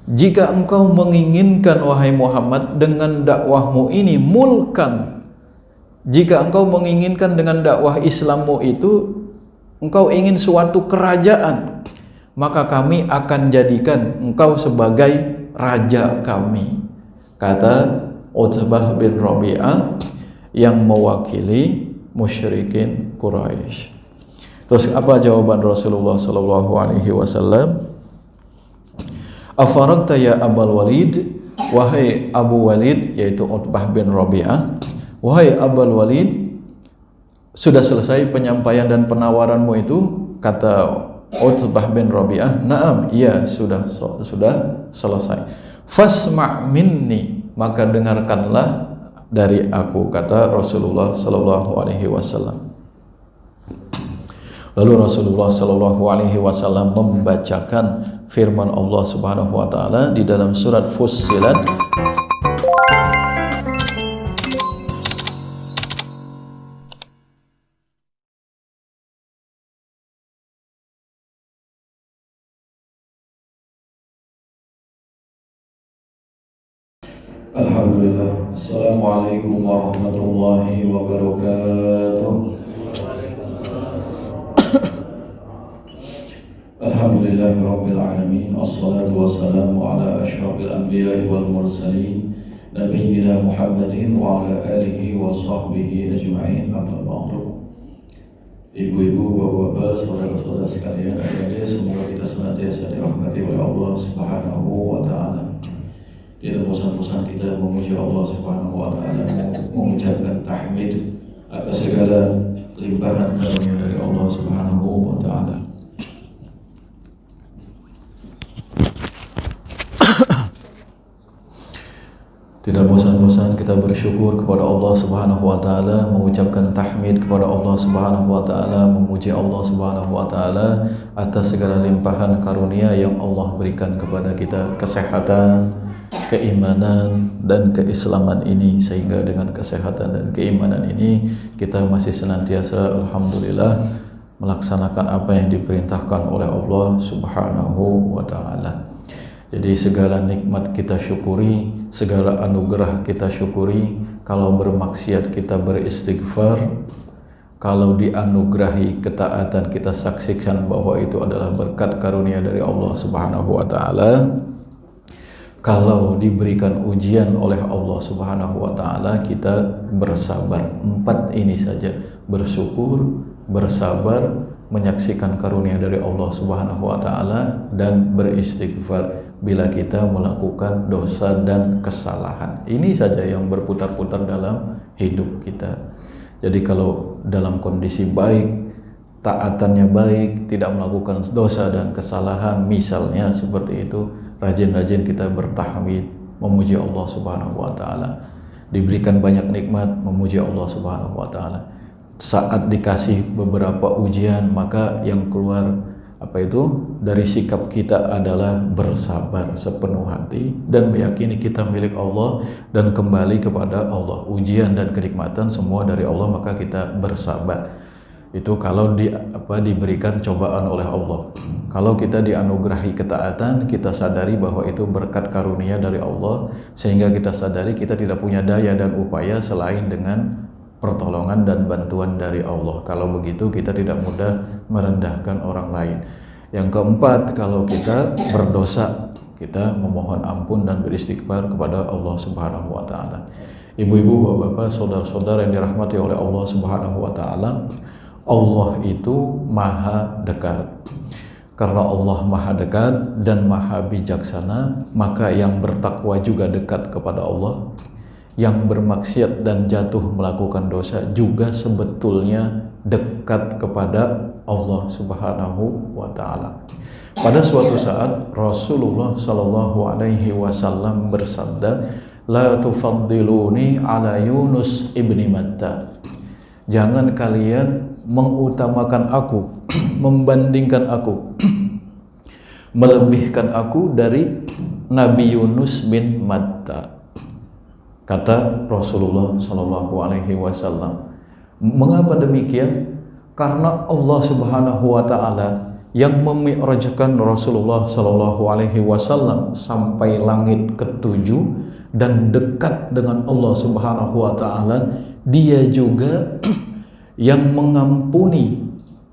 jika engkau menginginkan wahai Muhammad dengan dakwahmu ini mulkan, jika engkau menginginkan dengan dakwah Islammu itu engkau ingin suatu kerajaan, maka kami akan jadikan engkau sebagai raja kami, kata Utbah bin Rabi'ah yang mewakili musyrikin Quraisy. Terus apa jawaban Rasulullah sallallahu alaihi wasallam? Afaragta ya Abul Walid, wahai Abu Walid, yaitu Utbah bin Rabi'ah, wahai Abul Walid, sudah selesai penyampaian dan penawaranmu itu? Kata Utbah bin Rabi'ah, na'am, iya, sudah selesai. Fasma' minni, maka dengarkanlah dari aku, kata Rasulullah sallallahu alaihi wasallam. Lalu Rasulullah sallallahu alaihi wasallam membacakan firman Allah Subhanahu wa taala di dalam surat Fussilat. Alhamdulillah. Assalamualaikum warahmatullahi wabarakatuh. Alhamdulillahi rabbil alamin. Assalatu wassalamu ala asyrafil anbiya'i wal mursalin nabiyyina Muhammadin wa ala alihi wa sahbihi ajma'in. Amma ba'du. Ibu-ibu, bapak-bapak, saudara-saudara sekalian, adik-adik, semoga kita senantiasa dirahmati oleh Allah Subhanahu wa taala. Tidak bosan-bosan kita memuji Allah Subhanahu wa taala, mengucapkan tahmid atas segala limpahan karunia dari Allah Subhanahu wa taala. Tidak bosan-bosan kita bersyukur kepada Allah Subhanahu wa taala, mengucapkan tahmid kepada Allah Subhanahu wa taala, memuji Allah Subhanahu wa taala atas segala limpahan karunia yang Allah berikan kepada kita, kesehatan, keimanan dan keislaman ini, sehingga dengan kesehatan dan keimanan ini kita masih senantiasa alhamdulillah melaksanakan apa yang diperintahkan oleh Allah Subhanahu wa taala. Jadi segala nikmat kita syukuri, segala anugerah kita syukuri. Kalau bermaksiat kita beristighfar, kalau dianugerahi ketaatan kita saksikan bahwa itu adalah berkat karunia dari Allah Subhanahu wa taala. Kalau diberikan ujian oleh Allah Subhanahu wa taala, kita bersabar. 4 ini saja: bersyukur, bersabar, menyaksikan karunia dari Allah Subhanahu wa taala, dan beristighfar bila kita melakukan dosa dan kesalahan. Ini saja yang berputar-putar dalam hidup kita. Jadi kalau dalam kondisi baik, taatannya baik, tidak melakukan dosa dan kesalahan, misalnya seperti itu, rajin-rajin kita bertahmid, memuji Allah Subhanahu wa taala. Diberikan banyak nikmat, memuji Allah Subhanahu wa taala. Saat dikasih beberapa ujian, maka yang keluar dari sikap kita adalah bersabar sepenuh hati dan meyakini kita milik Allah dan kembali kepada Allah. Ujian dan kenikmatan semua dari Allah, maka kita bersabar. Itu kalau diberikan cobaan oleh Allah. Kalau kita dianugerahi ketaatan, kita sadari bahwa itu berkat karunia dari Allah, sehingga kita sadari kita tidak punya daya dan upaya selain dengan pertolongan dan bantuan dari Allah. Kalau begitu kita tidak mudah merendahkan orang lain. Yang keempat, kalau kita berdosa, kita memohon ampun dan beristighfar kepada Allah Subhanahu wa taala. Ibu-ibu, bapak-bapak, saudara-saudara yang dirahmati oleh Allah Subhanahu wa taala, Allah itu maha dekat. Karena Allah maha dekat dan maha bijaksana, maka yang bertakwa juga dekat kepada Allah. Yang bermaksiat dan jatuh melakukan dosa juga sebetulnya dekat kepada Allah Subhanahu wa taala. Pada suatu saat Rasulullah sallallahu alaihi wasallam bersabda, "La tufaddiluni ala Yunus ibni Matta." Jangan kalian mengutamakan aku, membandingkan aku, melebihkan aku dari Nabi Yunus bin Matta. Kata Rasulullah sallallahu alaihi wasallam. Mengapa demikian? Karena Allah Subhanahu wa taala yang memi'rajkan Rasulullah Shallallahu Alaihi Wasallam sampai langit ketujuh dan dekat dengan Allah Subhanahu Wa Taala. Dia juga yang mengampuni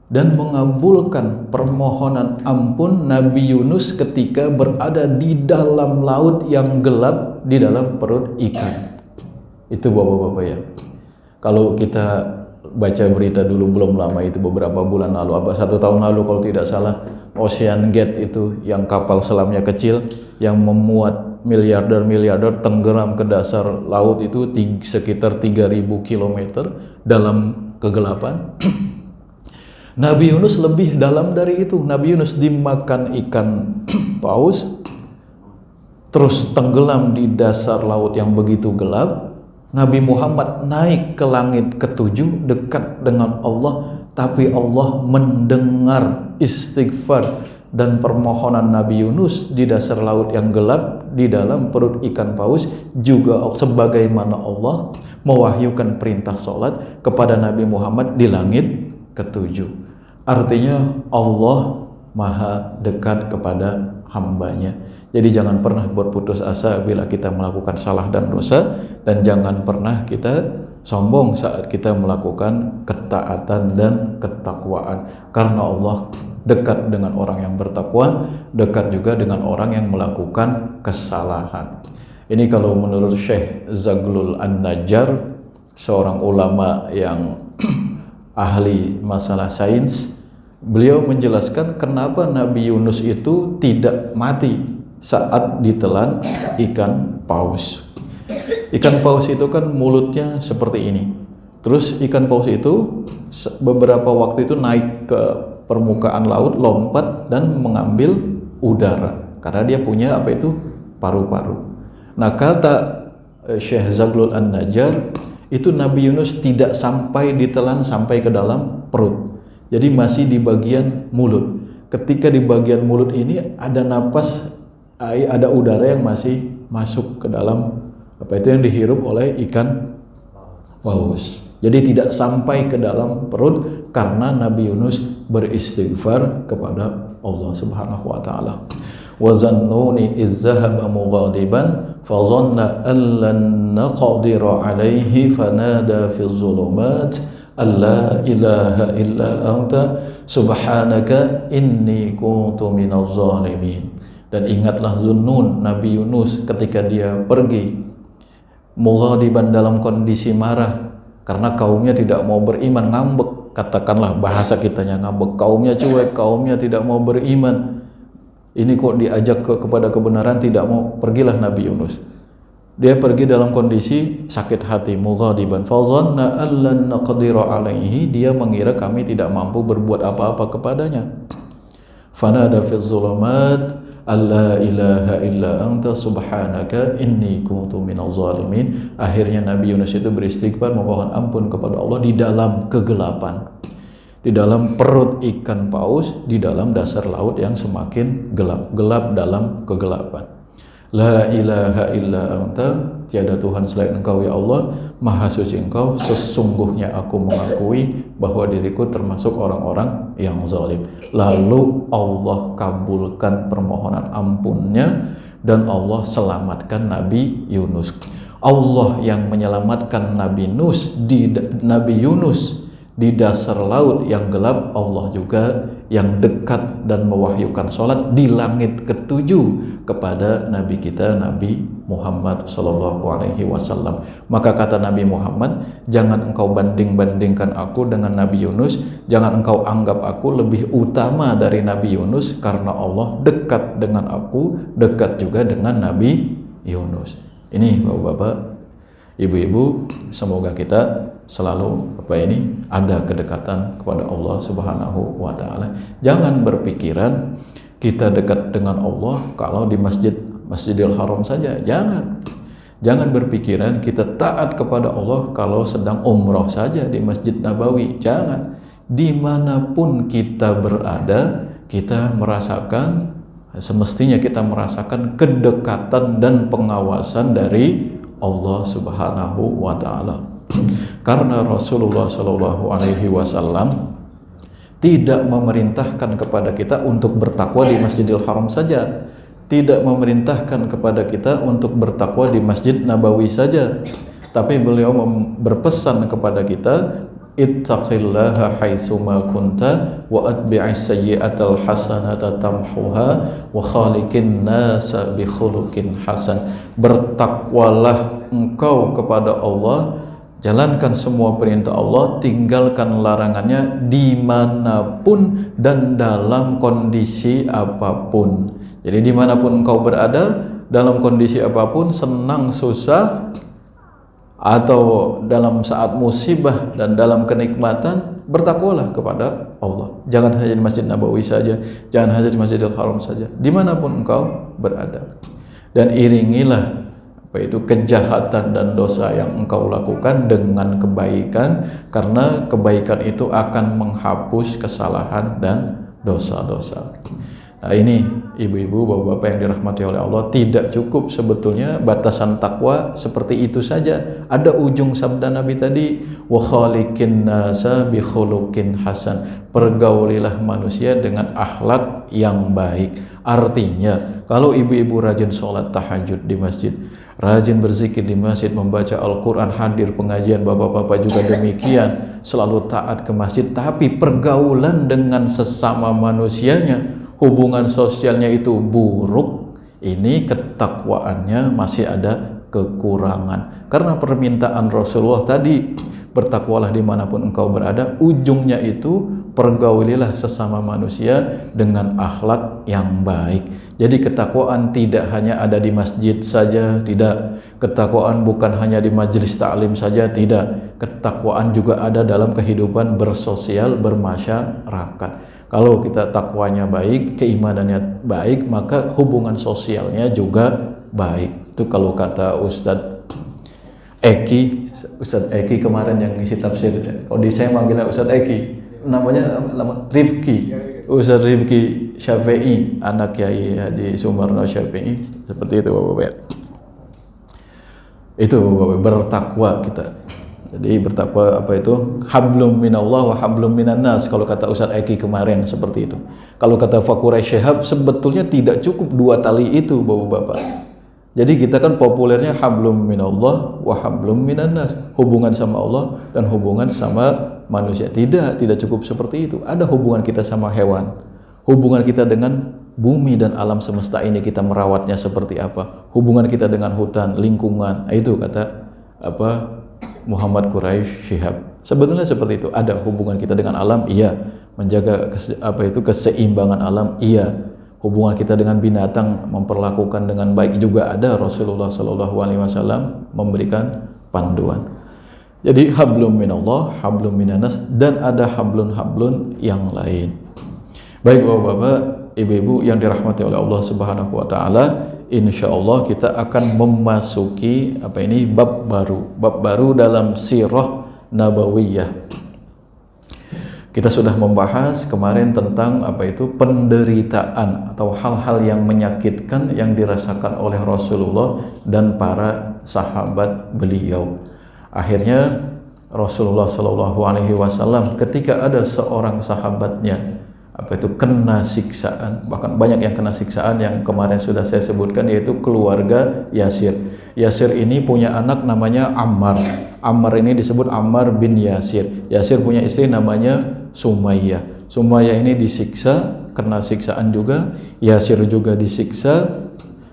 dan mengabulkan permohonan ampun Nabi Yunus ketika berada di dalam laut yang gelap di dalam perut ikan. Itu bapak-bapak ya. Kalau kita baca berita dulu belum lama itu, beberapa bulan lalu, 1 tahun lalu kalau tidak salah, Ocean Gate itu yang kapal selamnya kecil yang memuat miliarder tenggelam ke dasar laut itu sekitar 3.000 km dalam kegelapan. Nabi Yunus lebih dalam dari itu. Nabi Yunus dimakan ikan paus, terus tenggelam di dasar laut yang begitu gelap. Nabi Muhammad naik ke langit ketujuh dekat dengan Allah, tapi Allah mendengar istighfar dan permohonan Nabi Yunus di dasar laut yang gelap di dalam perut ikan paus, juga sebagaimana Allah mewahyukan perintah sholat kepada Nabi Muhammad di langit ketujuh. Artinya Allah maha dekat kepada hambanya. Jadi jangan pernah berputus asa bila kita melakukan salah dan dosa, dan jangan pernah kita sombong saat kita melakukan ketaatan dan ketakwaan, karena Allah dekat dengan orang yang bertakwa, dekat juga dengan orang yang melakukan kesalahan. Ini kalau menurut Syekh Zaghlul An-Najjar, seorang ulama yang ahli masalah sains, beliau menjelaskan kenapa Nabi Yunus itu tidak mati saat ditelan ikan paus. Ikan paus itu kan mulutnya seperti ini. Terus ikan paus itu beberapa waktu itu naik ke permukaan laut, lompat dan mengambil udara karena dia punya apa itu, paru-paru. Nah, kata Syekh Zaghlul An-Najjar, itu Nabi Yunus tidak sampai ditelan sampai ke dalam perut. Jadi masih di bagian mulut. Ketika di bagian mulut ini ada napas, ada udara yang masih masuk ke dalam apa itu yang dihirup oleh ikan paus. Jadi tidak sampai ke dalam perut karena Nabi Yunus beristighfar kepada Allah Subhanahu wa taala. Wa zannuni iz zahaba mughadiban fa dhanna an lan naqdira alayhi fanada fi dhulumat alla ilaha illa anta subhanaka inni kuntu minadh zalimin. Dan ingatlah Zunnun, Nabi Yunus, ketika dia pergi mughadiban dalam kondisi marah karena kaumnya tidak mau beriman, ngambek, katakanlah bahasa kitanya ngambek, kaumnya cuek, kaumnya tidak mau beriman. Ini kok diajak kepada kebenaran tidak mau, pergilah Nabi Yunus. Dia pergi dalam kondisi sakit hati, mughadiban fa dhanna allan naqdira alaihi, dia mengira kami tidak mampu berbuat apa-apa kepadanya. Fanada fi dhulumat alla ilaha illa anta subhanaka inni kuntu minadh zalimin. Akhirnya Nabi Yunus itu beristighfar memohon ampun kepada Allah di dalam kegelapan, di dalam perut ikan paus, di dalam dasar laut yang semakin gelap dalam kegelapan. La ilaha illa anta, tiada Tuhan selain Engkau ya Allah, maha suci Engkau, sesungguhnya aku mengakui bahwa diriku termasuk orang-orang yang zalim. Lalu Allah kabulkan permohonan ampunnya dan Allah selamatkan Nabi Yunus. Allah yang menyelamatkan Nabi Yunus di dasar laut yang gelap, Allah juga yang dekat dan mewahyukan sholat di langit ketujuh kepada Nabi kita Nabi Muhammad Sallallahu Alaihi Wasallam. Maka kata Nabi Muhammad, jangan engkau banding-bandingkan aku dengan Nabi Yunus, jangan engkau anggap aku lebih utama dari Nabi Yunus, karena Allah dekat dengan aku, dekat juga dengan Nabi Yunus. Ini bapak-bapak, ibu-ibu, semoga kita selalu ada kedekatan kepada Allah Subhanahu wa taala. Jangan berpikiran kita dekat dengan Allah kalau di Masjidil Haram saja. Jangan berpikiran kita taat kepada Allah kalau sedang umroh saja di Masjid Nabawi. Jangan. Dimanapun kita berada, kita semestinya kita merasakan kedekatan dan pengawasan dari Allah Subhanahu wa taala. Karena Rasulullah Shallallahu Alaihi Wasallam tidak memerintahkan kepada kita untuk bertakwa di Masjidil Haram saja, tidak memerintahkan kepada kita untuk bertakwa di Masjid Nabawi saja, tapi beliau berpesan kepada kita, ittaqillaha haitsuma kunta wa atbi'is sayyi'atal hasanata tamhuha wa khaliqin nasa bi khuluqin hasan. Bertakwalah engkau kepada Allah, jalankan semua perintah Allah, tinggalkan larangannya dimanapun dan dalam kondisi apapun. Jadi dimanapun engkau berada, dalam kondisi apapun, senang, susah, atau dalam saat musibah dan dalam kenikmatan, bertakwalah kepada Allah. Jangan hanya di Masjid Nabawi saja, jangan hanya di Masjidil Haram saja, dimanapun engkau berada. Dan iringilah kejahatan dan dosa yang engkau lakukan dengan kebaikan, karena kebaikan itu akan menghapus kesalahan dan dosa-dosa. Nah, ini ibu-ibu, bapak-bapak yang dirahmati oleh Allah, tidak cukup sebetulnya batasan takwa seperti itu saja. Ada ujung sabda Nabi tadi, wa khaliqin nasa bi khuluqin hasan. Pergaulilah manusia dengan akhlak yang baik. Artinya, kalau ibu-ibu rajin sholat tahajud di masjid, rajin berzikir di masjid, membaca Al-Quran, hadir pengajian, bapak-bapak juga demikian, selalu taat ke masjid, tapi pergaulan dengan sesama manusianya, hubungan sosialnya itu buruk, ini ketakwaannya masih ada kekurangan. Karena permintaan Rasulullah tadi, bertakwalah dimanapun engkau berada, ujungnya itu pergaulilah sesama manusia dengan akhlak yang baik. Jadi ketakwaan tidak hanya ada di masjid saja, tidak. Ketakwaan bukan hanya di majelis ta'lim saja, tidak. Ketakwaan juga ada dalam kehidupan bersosial, bermasyarakat. Kalau kita takwanya baik, keimanannya baik, maka hubungan sosialnya juga baik. Itu kalau kata Ustadz Eki kemarin yang ngisi tafsir. Kalau di saya manggilnya Ustadz Eki, namanya Rifki, Ustadz Rifki Syafi'i, anak Kiai Haji Sumarno Syafi'i. Seperti itu bapak-bapak. Itu bapak-bapak, bertakwa kita. Jadi bertakwa apa itu? Hablum minallah wa hablum minan nas, kalau kata Ustadz Eki kemarin, seperti itu. Kalau kata Fakurai Syihab, sebetulnya tidak cukup dua tali itu bapak-bapak. Jadi kita kan populernya hablum minallah wa hablum minan nas, hubungan sama Allah dan hubungan sama manusia. Tidak cukup seperti itu. Ada hubungan kita sama hewan, hubungan kita dengan bumi dan alam semesta ini, kita merawatnya seperti apa, hubungan kita dengan hutan, lingkungan. Itu kata Muhammad Quraisy Syihab. Sebetulnya seperti itu. Ada hubungan kita dengan alam, iya. Menjaga keseimbangan alam, iya. Hubungan kita dengan binatang, memperlakukan dengan baik juga ada. Rasulullah SAW memberikan panduan. Jadi hablum minallah, hablum minanas, dan ada hablun-hablun yang lain. Baik bapak-bapak, ibu-ibu yang dirahmati oleh Allah Subhanahu wa taala, insyaallah kita akan memasuki bab baru dalam sirah nabawiyah. Kita sudah membahas kemarin tentang penderitaan atau hal-hal yang menyakitkan yang dirasakan oleh Rasulullah dan para sahabat beliau. Akhirnya Rasulullah SAW ketika ada seorang sahabatnya kena siksaan, bahkan banyak yang kena siksaan yang kemarin sudah saya sebutkan, yaitu keluarga Yasir. Yasir ini punya anak namanya Ammar. Ammar ini disebut Ammar bin Yasir. Yasir punya istri namanya Sumayyah. Sumayyah ini disiksa, kena siksaan juga. Yasir juga disiksa.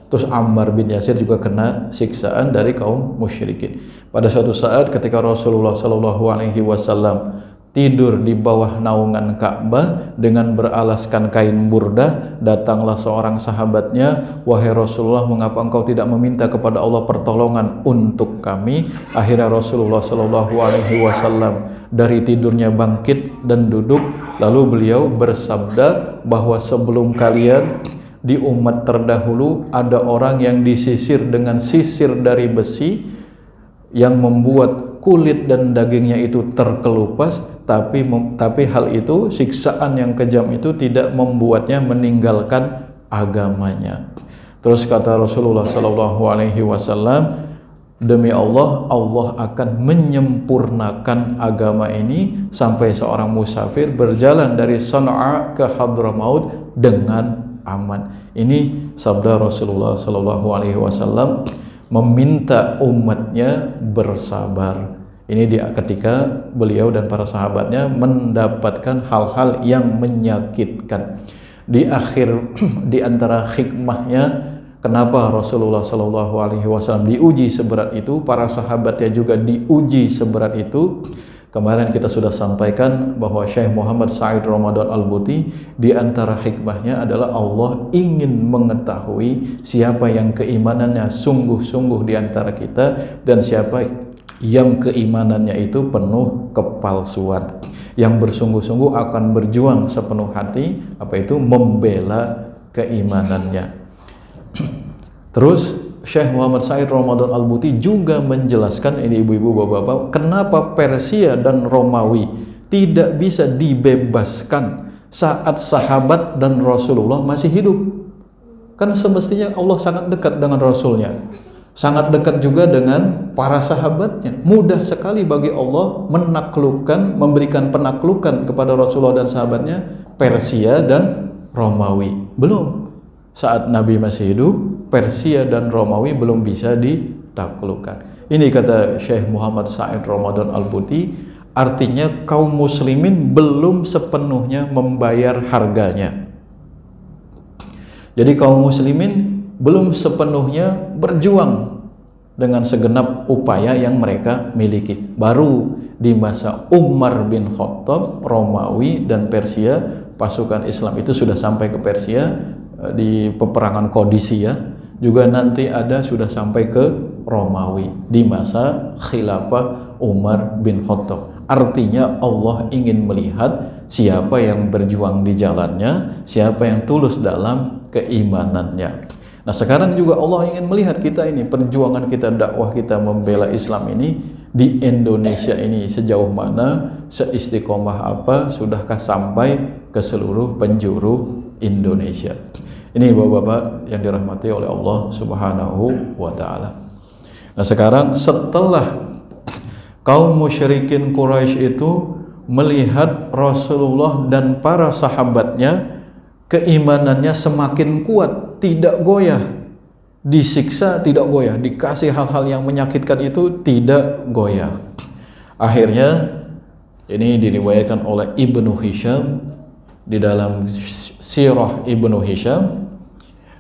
Terus Ammar bin Yasir juga kena siksaan dari kaum musyrikin. Pada suatu saat ketika Rasulullah SAW tidur di bawah naungan Ka'bah dengan beralaskan kain burdah, datanglah seorang sahabatnya, wahai Rasulullah, mengapa engkau tidak meminta kepada Allah pertolongan untuk kami? Akhirnya Rasulullah SAW dari tidurnya bangkit dan duduk, lalu beliau bersabda bahwa sebelum kalian di umat terdahulu ada orang yang disisir dengan sisir dari besi yang membuat kulit dan dagingnya itu terkelupas, tapi hal itu, siksaan yang kejam itu tidak membuatnya meninggalkan agamanya. Terus kata Rasulullah SAW, demi Allah, Allah akan menyempurnakan agama ini sampai seorang musafir berjalan dari Sana'a ke Hadramaut dengan aman. Ini sabda Rasulullah Shallallahu Alaihi Wasallam meminta umatnya bersabar. Ini dia ketika beliau dan para sahabatnya mendapatkan hal-hal yang menyakitkan. Di akhir di antara hikmahnya kenapa Rasulullah Shallallahu Alaihi Wasallam diuji seberat itu, para sahabatnya juga diuji seberat itu. Kemarin kita sudah sampaikan bahwa Syekh Muhammad Said Ramadan Al-Buti di antara hikmahnya adalah Allah ingin mengetahui siapa yang keimanannya sungguh-sungguh di antara kita dan siapa yang keimanannya itu penuh kepalsuan, yang bersungguh-sungguh akan berjuang sepenuh hati membela keimanannya. Terus Syekh Muhammad Said Ramadan Al-Buti juga menjelaskan, ini ibu-ibu bapak-bapak, kenapa Persia dan Romawi tidak bisa dibebaskan saat sahabat dan Rasulullah masih hidup. Kan semestinya Allah sangat dekat dengan Rasulnya, sangat dekat juga dengan para sahabatnya. Mudah sekali bagi Allah menaklukkan, memberikan penaklukan kepada Rasulullah dan sahabatnya Persia dan Romawi. Belum. Saat Nabi masih hidup, Persia dan Romawi belum bisa ditaklukkan. Ini kata Syekh Muhammad Said Ramadan Al-Buti, artinya kaum muslimin belum sepenuhnya membayar harganya. Jadi kaum muslimin belum sepenuhnya berjuang dengan segenap upaya yang mereka miliki. Baru di masa Umar bin Khattab, Romawi dan Persia, pasukan Islam itu sudah sampai ke Persia di peperangan Qadisiyah, juga nanti ada sudah sampai ke Romawi di masa khilafah Umar bin Khattab. Artinya Allah ingin melihat siapa yang berjuang di jalannya, siapa yang tulus dalam keimanannya. Nah sekarang juga Allah ingin melihat kita ini, perjuangan kita, dakwah kita membela Islam ini di Indonesia ini sejauh mana, seistiqomah apa, sudahkah sampai ke seluruh penjuru Indonesia. Ini bapak-bapak yang dirahmati oleh Allah Subhanahu wa ta'ala. Nah sekarang setelah kaum musyrikin Quraisy itu melihat Rasulullah dan para sahabatnya keimanannya semakin kuat, tidak goyah, disiksa tidak goyah, dikasih hal-hal yang menyakitkan itu tidak goyah. Akhirnya ini diriwayatkan oleh Ibnu Hisham di dalam Sirah Ibnu Hisham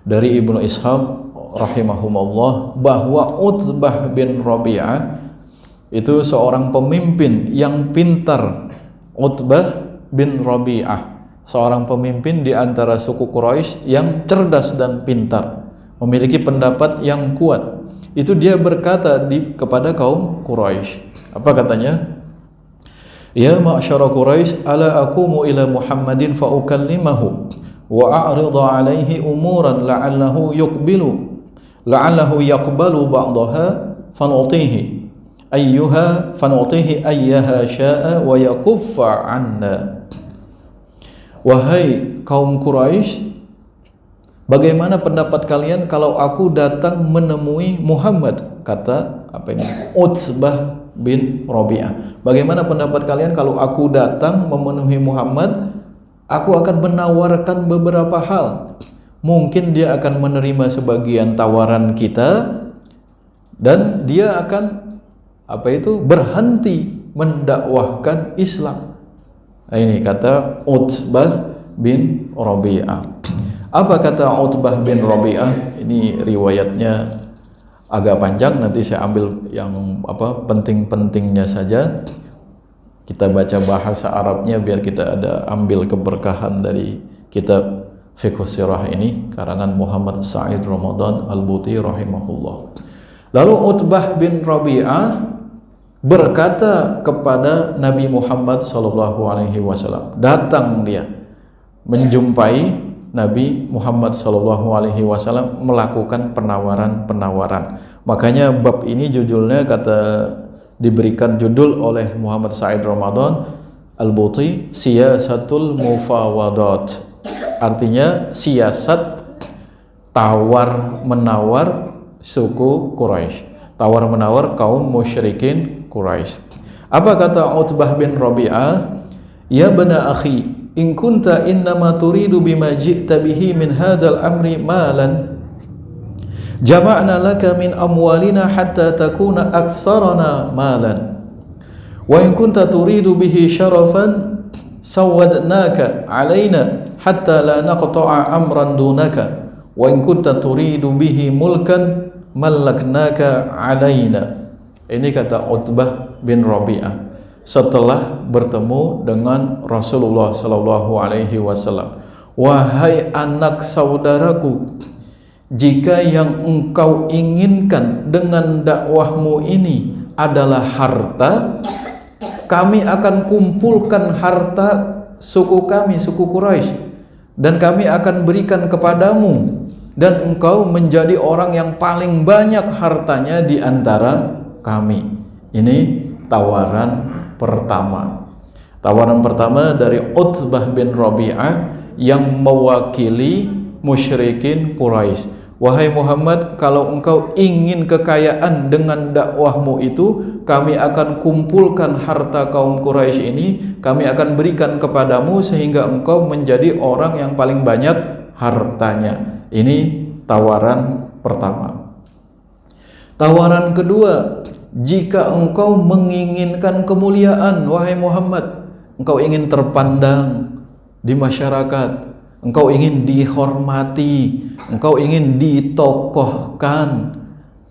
dari Ibnu Ishaq rahimahumullah bahwa Utbah bin Rabi'ah itu seorang pemimpin yang pintar. Utbah bin Rabi'ah seorang pemimpin di antara suku Quraisy yang cerdas dan pintar, memiliki pendapat yang kuat. Itu dia berkata kepada kaum Quraisy. Apa katanya? Ya ma'syara Quraisy, ala aqumu ila Muhammadin fa ukallimahu wa a'ridu alaihi umuran la'allahu yaqbalu ba'daha fanutihi ayyaha sya'a wa yakuffa 'anna. Wahai kaum Quraisy, bagaimana pendapat kalian kalau aku datang menemui Muhammad? Kata Utbah bin Rabi'ah. Bagaimana pendapat kalian kalau aku datang memenuhi Muhammad? Aku akan menawarkan beberapa hal. Mungkin dia akan menerima sebagian tawaran kita dan dia akan berhenti mendakwahkan Islam. Ini kata Utbah bin Rabi'ah. Apa kata Utbah bin Rabi'ah? Ini riwayatnya agak panjang, nanti saya ambil yang penting-pentingnya saja. Kita baca bahasa Arabnya biar kita ada ambil keberkahan dari kitab Fiqh Sirah ini karangan Muhammad Said Ramadan Al-Buti rahimahullah. Lalu Utbah bin Rabi'ah berkata kepada Nabi Muhammad SAW. Datang dia menjumpai Nabi Muhammad SAW melakukan penawaran-penawaran. Makanya bab ini judulnya diberikan judul oleh Muhammad Said Ramadan Al-Buti, Siyasatul Mufawadat. Artinya siasat tawar-menawar suku Quraisy. tawar-menawar kaum musyrikin Quraisy. Apa kata Utbah bin Rabi'ah? Ya bana akhi, in kunta innama turidu bima ji'ta bihi min hadzal amri malan jama'na laka min amwalina hatta takuna aktsarana malan wa in kunta turidu bihi syarafan sawadnaka alaina hatta la naqta'a amran dunaka wa in kunta turidu bihi mulkan malaknaka alaina. Ini kata Utbah bin Rabi'ah setelah bertemu dengan Rasulullah sallallahu alaihi wasallam. Wahai anak saudaraku, jika yang engkau inginkan dengan dakwahmu ini adalah harta, kami akan kumpulkan harta suku kami, suku Quraisy, dan kami akan berikan kepadamu, dan engkau menjadi orang yang paling banyak hartanya di antara kami. Ini tawaran pertama. Tawaran pertama dari Utbah bin Rabi'ah yang mewakili musyrikin Quraisy. Wahai Muhammad, kalau engkau ingin kekayaan dengan dakwahmu itu, kami akan kumpulkan harta kaum Quraisy ini, kami akan berikan kepadamu sehingga engkau menjadi orang yang paling banyak hartanya. Ini tawaran pertama. Tawaran kedua, jika engkau menginginkan kemuliaan, wahai Muhammad, engkau ingin terpandang di masyarakat, engkau ingin dihormati, engkau ingin ditokohkan,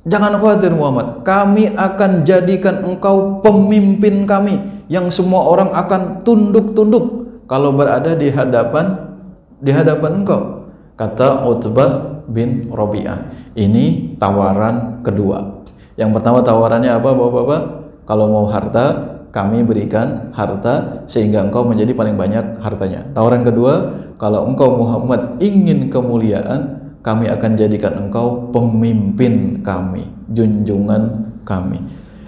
jangan khawatir Muhammad, kami akan jadikan engkau pemimpin kami yang semua orang akan tunduk-tunduk kalau berada di hadapan engkau, kata Utbah bin Rabi'ah. Ini tawaran kedua. Yang pertama tawarannya apa Bapak-bapak? Kalau mau harta, kami berikan harta sehingga engkau menjadi paling banyak hartanya. Tawaran kedua, kalau engkau Muhammad ingin kemuliaan, kami akan jadikan engkau pemimpin kami, junjungan kami.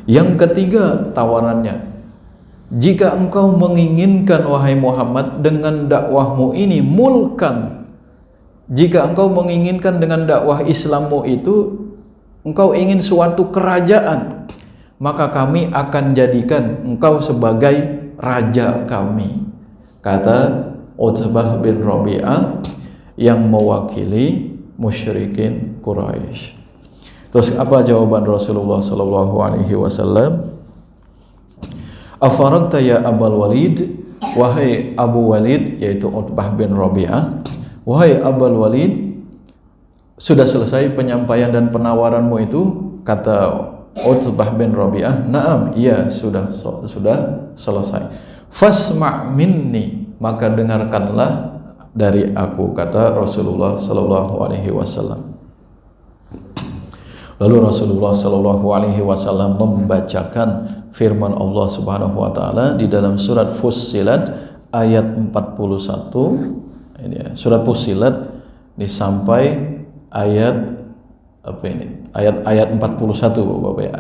Yang ketiga tawarannya, jika engkau menginginkan wahai Muhammad dengan dakwahmu ini mulkan, jika engkau menginginkan dengan dakwah Islammu itu engkau ingin suatu kerajaan, maka kami akan jadikan engkau sebagai raja kami, kata Utbah bin Rabi'ah yang mewakili musyrikin Quraisy. Terus apa jawaban Rasulullah sallallahu alaihi wasallam? Afaragta ya Abul Walid, wahai Abu Walid, yaitu Utbah bin Rabi'ah, wahai Abul Walid, sudah selesai penyampaian dan penawaranmu itu? Kata Utbah bin Rabi'ah, na'am, iya, sudah selesai. Fasma' minni, maka dengarkanlah dari aku, kata Rasulullah sallallahu alaihi wasallam. Lalu Rasulullah sallallahu alaihi wasallam membacakan firman Allah Subhanahu wa taala di dalam surat Fussilat ayat 41. Ini ya, surat Fussilat sampai ayat apa ini? Ayat 41 Bapak ya.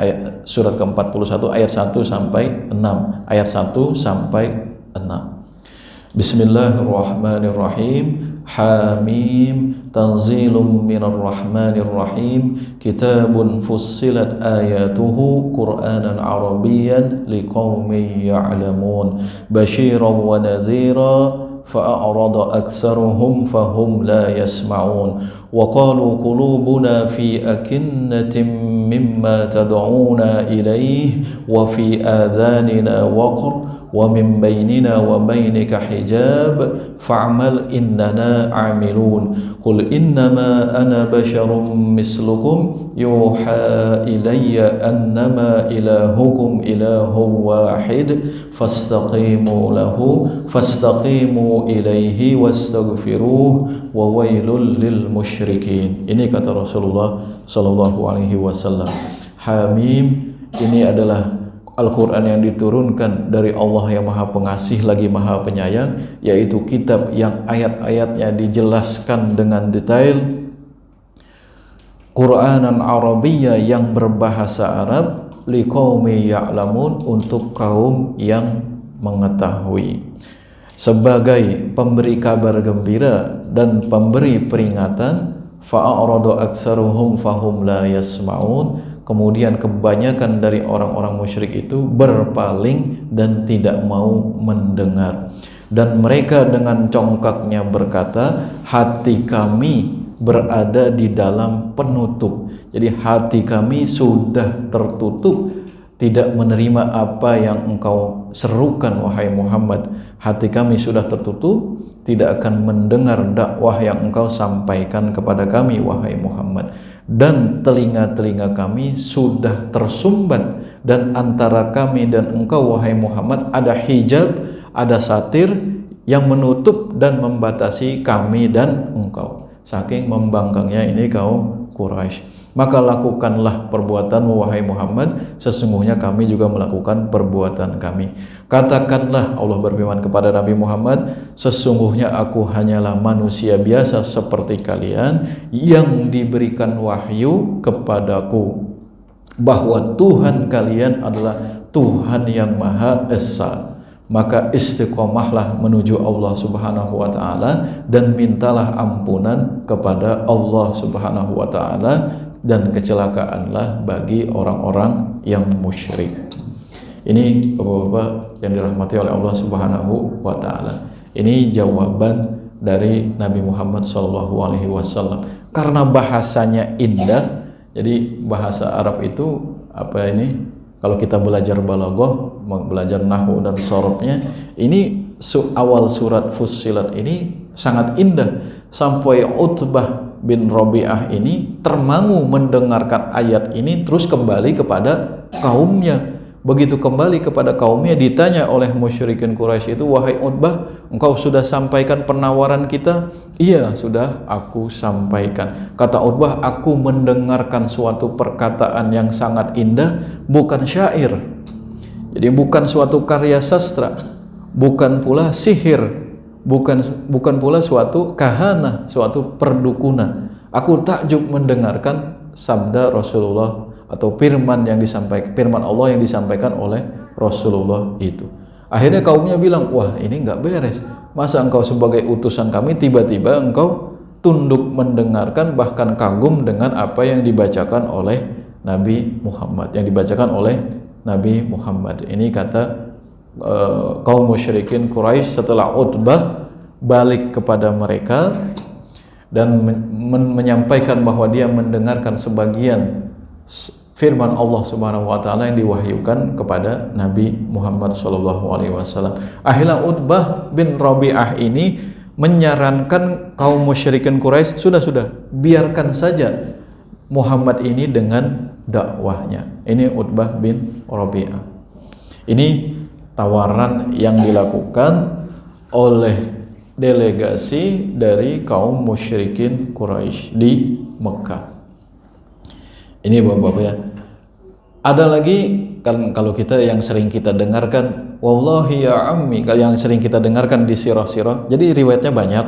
Surat ke-41 ayat 1 sampai 6. Ayat 1 sampai 6. Bismillahirrahmanirrahim. Hamim, tanzilum minar rahmanir rahim, kitabun fussilat ayatuhu Qur'anan Arabiyyan liqaumin ya'lamun, basyiran wa nadhira fa'arada aktsaruhum fahum la yasma'un, wa qalu qulubuna fi akinnatin mimma tad'una ilayhi wa fi adhanina waqr wa min bainina wa bainika hijab fa'mal innana 'amilun, qul innama ana basyarum mislukum yuha ilayya annama ilahukum ilahun wahid fastaqimu ilayhi wastaghfiruh wa wailul lil musyrikin. Ini kata Rasulullah sallallahu alaihi wasallam. Hamim, ini adalah Al-Quran yang diturunkan dari Allah yang Maha Pengasih lagi Maha Penyayang, yaitu kitab yang ayat-ayatnya dijelaskan dengan detail, Qur'anan Arabiyya yang berbahasa Arab, liqaumi ya'lamun, untuk kaum yang mengetahui. Sebagai pemberi kabar gembira dan pemberi peringatan, fa'arada aktsaruhum fahum la yasma'un, kemudian kebanyakan dari orang-orang musyrik itu berpaling dan tidak mau mendengar. Dan mereka dengan congkaknya berkata, hati kami berada di dalam penutup. Jadi hati kami sudah tertutup, tidak menerima apa yang engkau serukan wahai Muhammad. Hati kami sudah tertutup, tidak akan mendengar dakwah yang engkau sampaikan kepada kami wahai Muhammad. Dan telinga-telinga kami sudah tersumbat, dan antara kami dan engkau wahai Muhammad ada hijab, ada satir yang menutup dan membatasi kami dan engkau. Saking membangkangnya ini kaum Quraisy. Maka lakukanlah perbuatanmu wahai Muhammad, sesungguhnya kami juga melakukan perbuatan kami. Katakanlah, Allah berfirman kepada Nabi Muhammad, sesungguhnya aku hanyalah manusia biasa seperti kalian yang diberikan wahyu kepadaku bahwa Tuhan kalian adalah Tuhan yang Maha Esa. Maka istiqomahlah menuju Allah Subhanahu wa taala dan mintalah ampunan kepada Allah Subhanahu wa taala, dan kecelakaanlah bagi orang-orang yang musyrik. Ini Bapak-bapak yang dirahmati oleh Allah Subhanahu wa taala. Ini jawaban dari Nabi Muhammad SAW. Karena bahasanya indah, jadi bahasa Arab itu apa ini? Kalau kita belajar balaghah, belajar nahwu dan sorobnya, ini awal surat Fussilat ini sangat indah, sampai Utbah bin Rabi'ah ini termangu mendengarkan ayat ini, terus kembali kepada kaumnya. Begitu kembali kepada kaumnya, ditanya oleh musyrikin Quraisy itu, wahai Utbah, engkau sudah sampaikan penawaran kita? Iya, sudah aku sampaikan. Kata Utbah, aku mendengarkan suatu perkataan yang sangat indah, bukan syair. Jadi bukan suatu karya sastra, bukan pula sihir, bukan pula suatu kahana, suatu perdukunan. Aku takjub mendengarkan sabda Rasulullah atau firman yang disampaikan, firman Allah yang disampaikan oleh Rasulullah itu. Akhirnya kaumnya bilang, wah ini nggak beres. Masa engkau sebagai utusan kami tiba-tiba engkau tunduk mendengarkan, bahkan kagum dengan apa yang dibacakan oleh Nabi Muhammad, yang dibacakan oleh Nabi Muhammad. Ini kata kaum musyrikin Quraisy setelah Utbah balik kepada mereka dan menyampaikan bahwa dia mendengarkan sebagian firman Allah Subhanahu wa taala yang diwahyukan kepada Nabi Muhammad SAW. Akhirnya Utbah bin Rabi'ah ini menyarankan kaum musyrikin Quraisy, sudah biarkan saja Muhammad ini dengan dakwahnya. Ini Utbah bin Rabi'ah. Ini tawaran yang dilakukan oleh delegasi dari kaum musyrikin Quraisy di Mekah. Ini Bapak-bapak ya. Ada lagi kan, kalau kita yang sering kita dengarkan, wallahi ya ammi, kalau yang sering kita dengarkan di sirah-sirah. Jadi riwayatnya banyak.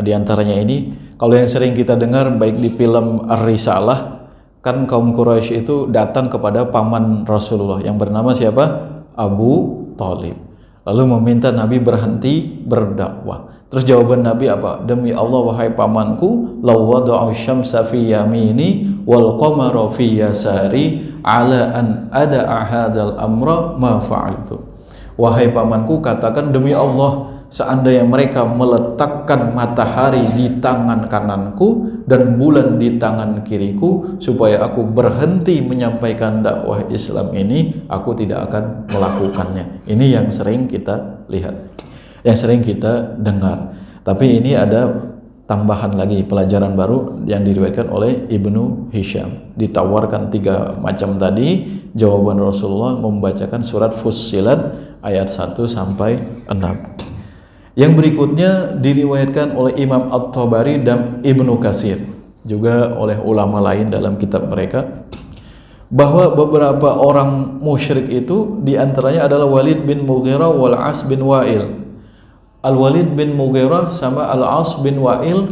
Di antaranya ini, kalau yang sering kita dengar baik di film Ar-Risalah, kan kaum Quraisy itu datang kepada paman Rasulullah yang bernama siapa? Abu Thalib. Lalu meminta Nabi berhenti berdakwah. Terus jawaban Nabi apa? Demi Allah wahai pamanku, law wada'u syamsa fi yamini wal qamara fi yasari ala an ada'a hadzal amra ma fa'altu. Wahai pamanku, katakan demi Allah, seandainya mereka meletakkan matahari di tangan kananku dan bulan di tangan kiriku supaya aku berhenti menyampaikan dakwah Islam ini, aku tidak akan melakukannya. Ini yang sering kita lihat, yang sering kita dengar. Tapi ini ada tambahan lagi, pelajaran baru yang diriwayatkan oleh Ibnu Hisham. Ditawarkan 3 macam tadi, jawaban Rasulullah membacakan surat Fussilat ayat 1 sampai 6. Yang berikutnya diriwayatkan oleh Imam At-Tabari dan Ibnu Katsir, juga oleh ulama lain dalam kitab mereka, bahwa beberapa orang musyrik itu diantaranya adalah Walid bin Mughirah wal As bin Wa'il. Al-Walid bin Mughirah sama Al-As bin Wa'il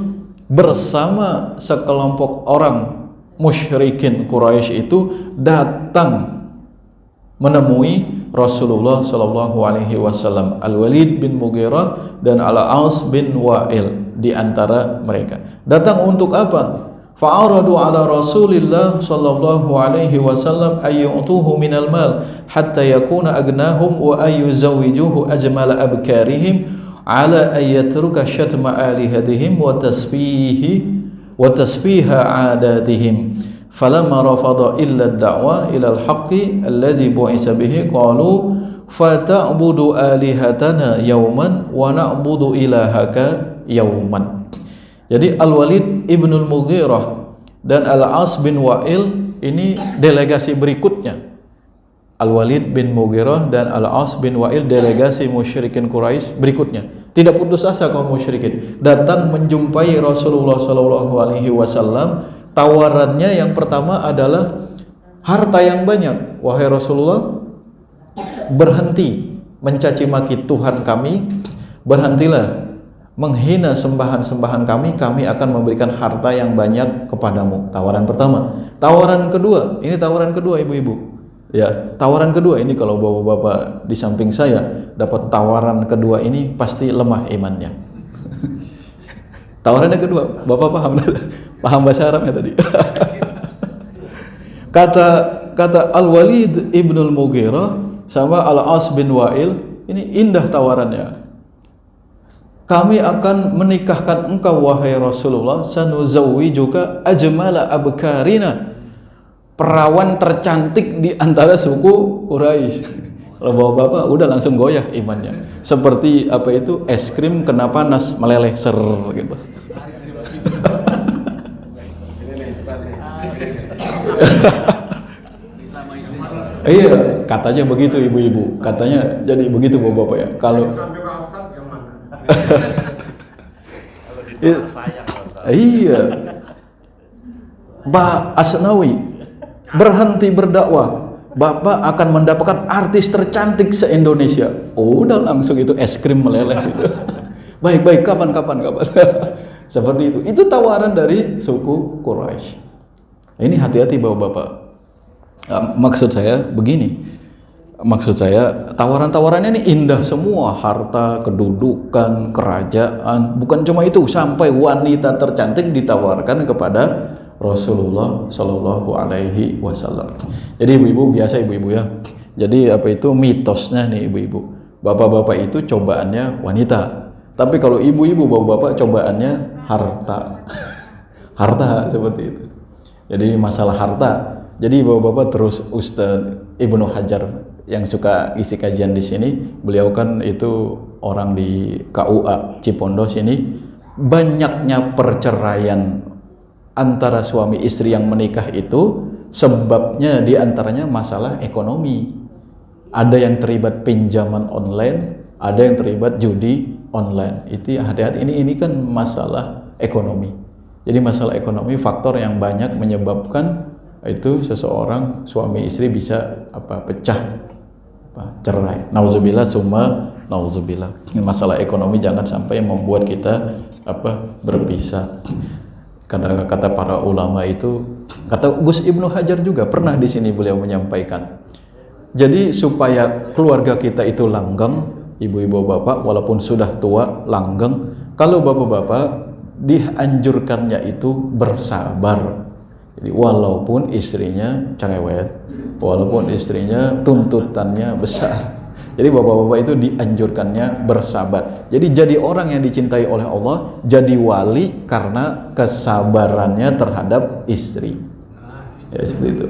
bersama sekelompok orang musyrikin Quraisy itu datang menemui Rasulullah SAW. Al-Walid bin Mughirah dan Al-As bin Wa'il di antara mereka. Datang untuk apa? Fa'aradu ala Rasulillah sallallahu alaihi wasallam ayyutuhu minal mal hatta yakuna agnahum wa ayyuzawwijuhu ajmala abkarihim ala ayyatruka syatma alihatihim wa tasbiha adatihim. Falamma rafada illa ad-da'wa ila al-haqqi alladhi bu'isa bihi qalu fata'budu alihatana yawman wa na'budu ilahaka yawman. Jadi Al-Walid ibnul Mughirah dan Al-As bin Wa'il ini delegasi berikutnya. Al-Walid bin Mughirah dan Al-As bin Wa'il delegasi musyrikin Quraisy berikutnya. Tidak putus asa kaum musyrikin, datang menjumpai Rasulullah sallallahu alaihi wasallam. Tawarannya yang pertama adalah harta yang banyak. Wahai Rasulullah, berhenti mencaci maki Tuhan kami, berhentilah menghina sembahan-sembahan kami akan memberikan harta yang banyak kepadamu. Tawaran pertama. Tawaran kedua, ini tawaran kedua ibu-ibu. Ya, tawaran kedua ini kalau bapak-bapak di samping saya dapat tawaran kedua ini pasti lemah imannya. Tawarannya kedua, bapak paham bahasa Arabnya tadi. kata Al-Walid ibnul Mughirah sama Al-As bin Wa'il, ini indah tawarannya. Kami akan menikahkan engkau wahai Rasulullah, sanuzawwijuka ajmala abkarina, perawan tercantik di antara suku Quraisy. Kalau bapak-bapak udah langsung goyah imannya. Seperti apa itu, es krim kena panas meleleh ser gitu. Iya, katanya begitu ibu-ibu. Katanya jadi begitu bapak-bapak ya. Kalau iya, Pak Asnawi berhenti berdakwah, bapak akan mendapatkan artis tercantik se-Indonesia. Udah langsung itu es krim meleleh gitu. Baik, kapan. Seperti itu. Itu tawaran dari suku Quraisy. Ini hati-hati bapak-bapak. Maksud saya begini. Maksud saya tawaran-tawarannya ini indah semua, harta, kedudukan, kerajaan. Bukan cuma itu, sampai wanita tercantik ditawarkan kepada Rasulullah Shallallahu Alaihi Wasallam. Jadi ibu-ibu biasa ibu-ibu ya. Jadi apa itu mitosnya nih ibu-ibu. Bapak-bapak itu cobaannya wanita. Tapi kalau ibu-ibu bapak-bapak cobaannya harta. Harta seperti itu. Jadi masalah harta. Jadi bapak-bapak terus Ustadz Ibnu Hajar yang suka isi kajian di sini, beliau kan itu orang di KUA Cipondo sini. Banyaknya perceraian antara suami istri yang menikah itu sebabnya diantaranya masalah ekonomi. Ada yang terlibat pinjaman online, ada yang terlibat judi online. Itu hati-hati, ini kan masalah ekonomi. Jadi masalah ekonomi faktor yang banyak menyebabkan itu seseorang suami istri bisa pecah, cerai. Nauzubillah summa nauzubillah. Ini masalah ekonomi jangan sampai membuat kita berpisah. Kata para ulama itu, kata Gus Ibnu Hajar juga pernah di sini beliau menyampaikan. Jadi supaya keluarga kita itu langgeng, ibu-ibu bapak walaupun sudah tua langgeng, kalau bapak-bapak dianjurkannya itu bersabar. Jadi walaupun istrinya cerewet, walaupun istrinya tuntutannya besar, jadi bapak-bapak itu dianjurkannya bersabar. Jadi jadi orang yang dicintai oleh Allah, jadi wali karena kesabarannya terhadap istri. Ya seperti itu.